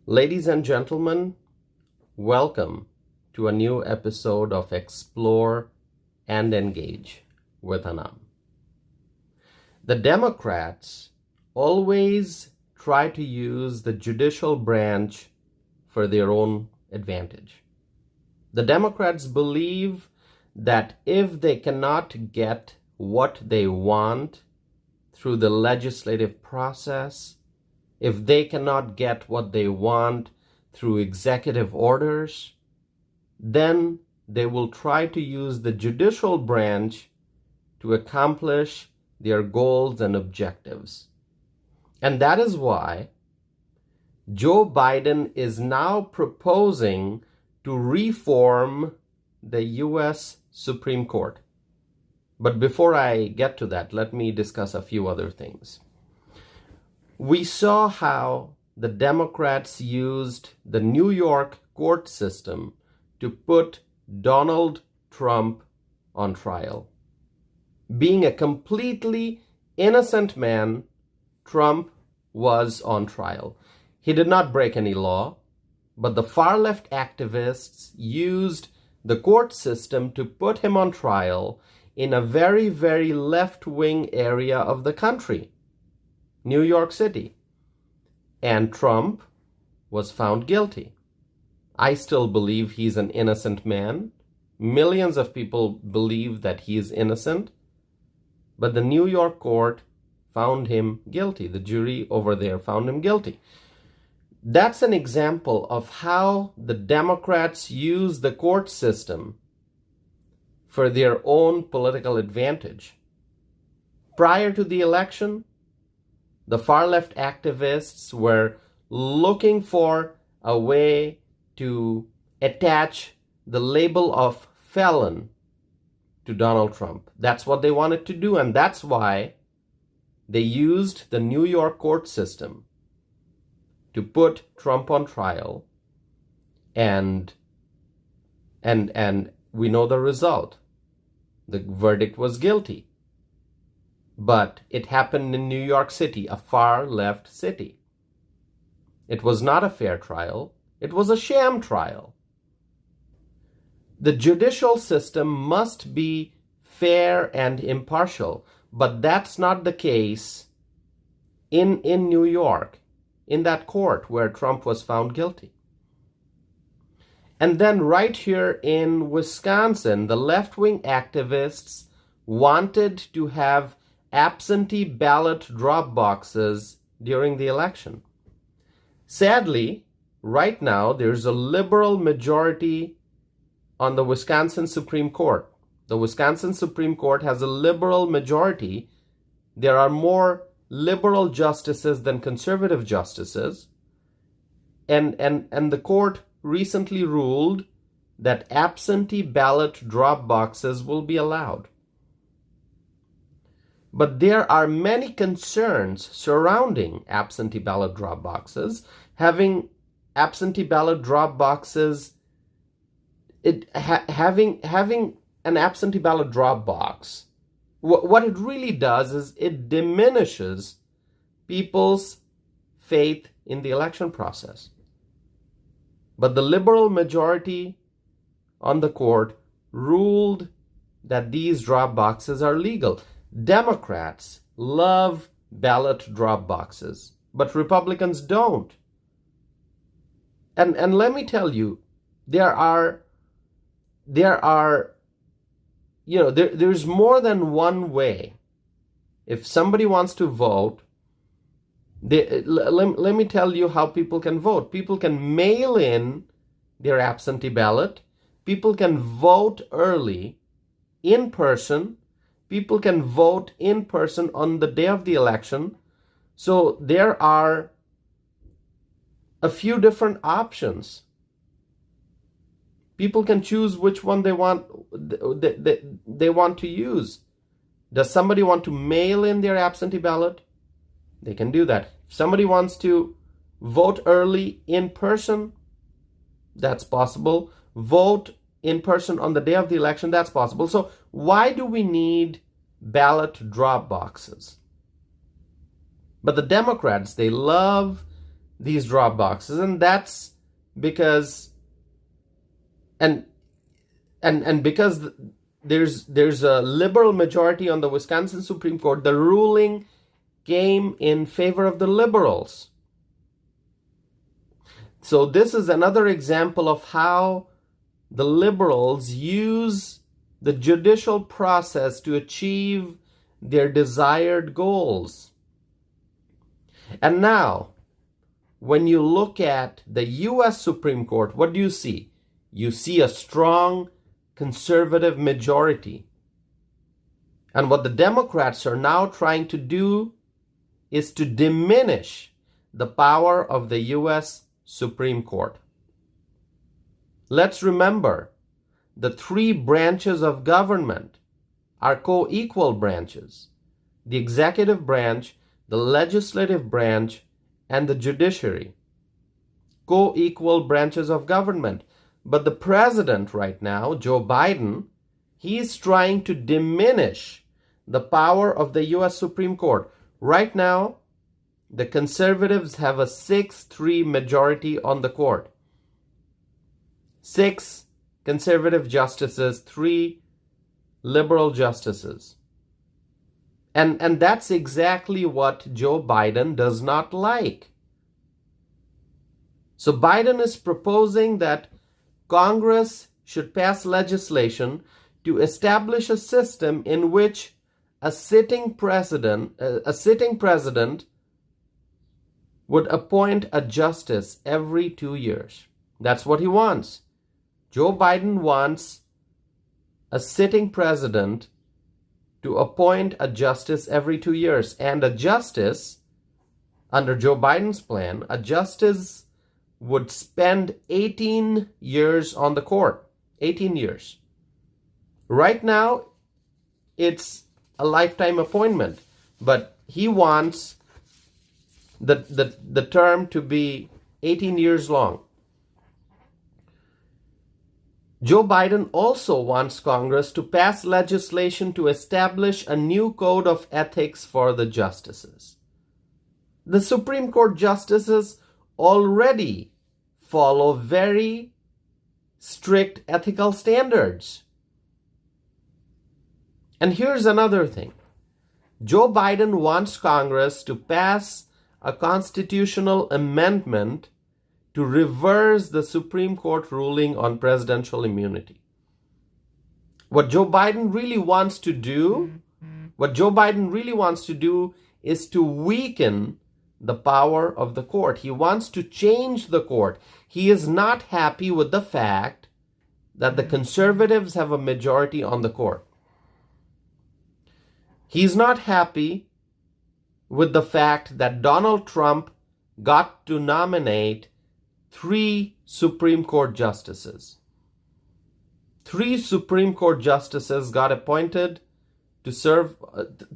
Ladies and gentlemen, welcome to a new episode of Explore and Engage with Anam. The Democrats always try to use the judicial branch for their own advantage. The Democrats believe that if they cannot get what they want through the legislative process, if they cannot get what they want through executive orders, then they will try to use the judicial branch to accomplish their goals and objectives. And that is why Joe Biden is now proposing to reform the U.S. Supreme Court. But before I get to that, let me discuss a few other things. We saw how the Democrats used the New York court system to put Donald Trump on trial. Being a completely innocent man, Trump was on trial. He did not break any law, but the far-left activists used the court system to put him on trial in a very, very left-wing area of the country, New York City. And Trump was found guilty. I still believe he's an innocent man. Millions of people believe that he is innocent. But the New York court found him guilty. The jury over there found him guilty. That's an example of how the Democrats use the court system for their own political advantage. Prior to the election, the far-left activists were looking for a way to attach the label of felon to Donald Trump. That's what they wanted to do, and that's why they used the New York court system to put Trump on trial, and we know the result. The verdict was guilty. But it happened in New York City, a far-left city. It was not a fair trial. It was a sham trial. The judicial system must be fair and impartial, but that's not the case in New York, in that court where Trump was found guilty. And then right here in Wisconsin, the left-wing activists wanted to have absentee ballot drop boxes during the election. Sadly, right now, there's a liberal majority on the Wisconsin Supreme Court. The Wisconsin Supreme Court has a liberal majority. There are more liberal justices than conservative justices. And the court recently ruled that absentee ballot drop boxes will be allowed. But there are many concerns surrounding absentee ballot drop boxes. Having absentee ballot drop boxes, having an absentee ballot drop box, what it really does is it diminishes people's faith in the election process. But the liberal majority on the court ruled that these drop boxes are legal. Democrats love ballot drop boxes, but Republicans don't. And let me tell you, there's more than one way. If somebody wants to vote, let me tell you how people can vote. People can mail in their absentee ballot. People can vote early, in person. People can vote in person on the day of the election. So there are a few different options. People can choose which one they want to use. Does somebody want to mail in their absentee ballot? They can do that. If somebody wants to vote early in person, that's possible. Vote in person on the day of the election, that's possible. So why do we need ballot drop boxes? But the Democrats, they love these drop boxes, and that's because and because there's a liberal majority on the Wisconsin Supreme Court, the ruling came in favor of the liberals. So this is another example of how the liberals use the judicial process to achieve their desired goals. And now, when you look at the U.S. Supreme Court, what do you see? You see a strong conservative majority. And what the Democrats are now trying to do is to diminish the power of the U.S. Supreme Court. Let's remember, the three branches of government are co-equal branches: the executive branch, the legislative branch, and the judiciary. Co-equal branches of government. But the president right now, Joe Biden, he's trying to diminish the power of the U.S. Supreme Court. Right now, the conservatives have a 6-3 majority on the court. 6 conservative justices, 3 liberal justices. And that's exactly what Joe Biden does not like. So Biden is proposing that Congress should pass legislation to establish a system in which a sitting president would appoint a justice every 2 years. That's what he wants. Joe Biden wants a sitting president to appoint a justice every 2 years. And a justice, under Joe Biden's plan, a justice would spend 18 years on the court. 18 years. Right now, it's a lifetime appointment, but he wants the term to be 18 years long. Joe Biden also wants Congress to pass legislation to establish a new code of ethics for the justices. The Supreme Court justices already follow very strict ethical standards. And here's another thing. Joe Biden wants Congress to pass a constitutional amendment to reverse the Supreme Court ruling on presidential immunity. What Joe Biden really wants to do is to weaken the power of the court. He wants to change the court. He is not happy with the fact that the conservatives have a majority on the court. He's not happy with the fact that Donald Trump got to nominate 3 Supreme Court justices. 3 Supreme Court justices got appointed to serve.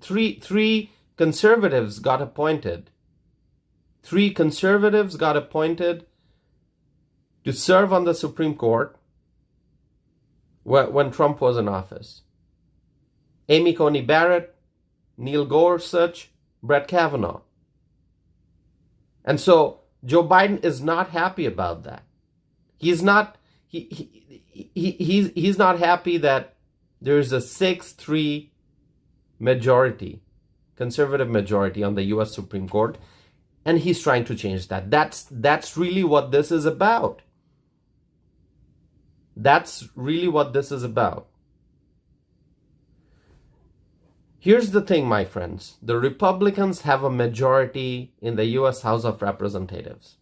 Three conservatives got appointed. 3 conservatives got appointed to serve on the Supreme Court when Trump was in office. Amy Coney Barrett, Neil Gorsuch, Brett Kavanaugh. And so Joe Biden is not happy about that. He's not happy that there's a 6-3 majority, conservative majority on the US Supreme Court, and he's trying to change that. That's really what this is about. That's really what this is about. Here's the thing, my friends. The Republicans have a majority in the U.S. House of Representatives.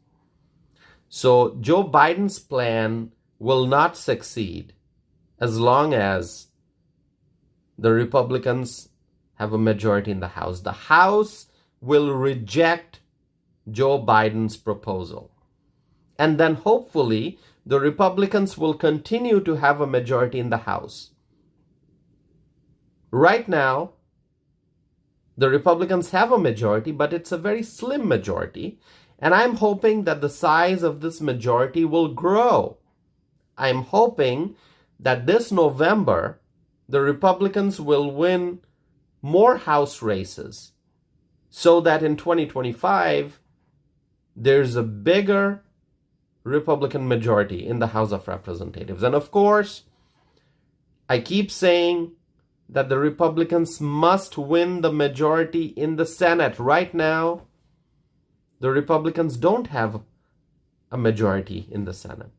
So Joe Biden's plan will not succeed as long as the Republicans have a majority in the House. The House will reject Joe Biden's proposal. And then hopefully the Republicans will continue to have a majority in the House. Right now, the Republicans have a majority, but it's a very slim majority. And I'm hoping that the size of this majority will grow. I'm hoping that this November, the Republicans will win more House races so that in 2025, there's a bigger Republican majority in the House of Representatives. And of course, I keep saying that the Republicans must win the majority in the Senate. Right now, the Republicans don't have a majority in the Senate.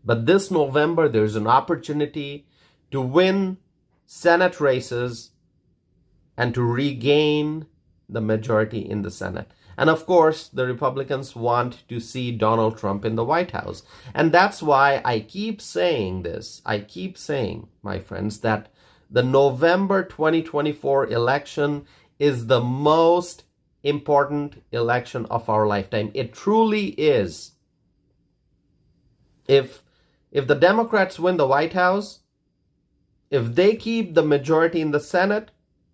But this November, there's an opportunity to win Senate races and to regain the majority in the Senate. And of course, the Republicans want to see Donald Trump in the White House. And that's why I keep saying this. I keep saying, my friends, that the November 2024 election is the most important election of our lifetime. It truly is. If the Democrats win the White House, if they keep the majority in the Senate,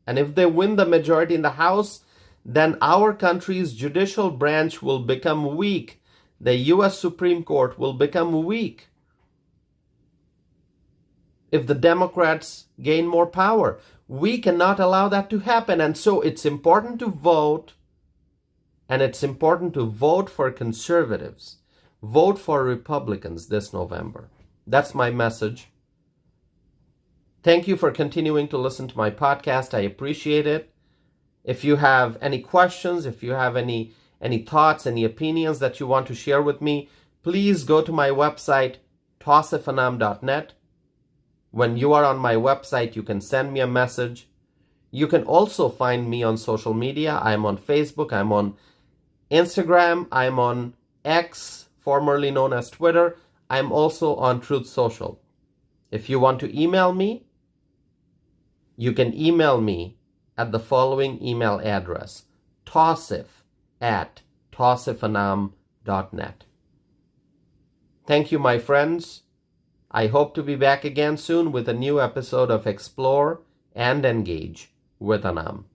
and if they win the majority in the House, then our country's judicial branch will become weak. The U.S. Supreme Court will become weak if the Democrats gain more power. We cannot allow that to happen. And so it's important to vote, and it's important to vote for conservatives. Vote for Republicans this November. That's my message. Thank you for continuing to listen to my podcast. I appreciate it. If you have any questions, if you have any thoughts, any opinions that you want to share with me, please go to my website, tausifanam.net. When you are on my website, you can send me a message. You can also find me on social media. I'm on Facebook, I'm on Instagram, I'm on X, formerly known as Twitter. I'm also on Truth Social. If you want to email me, you can email me at the following email address, tausif@tausifanam.net. Thank you, my friends. I hope to be back again soon with a new episode of Explore and Engage with Anam.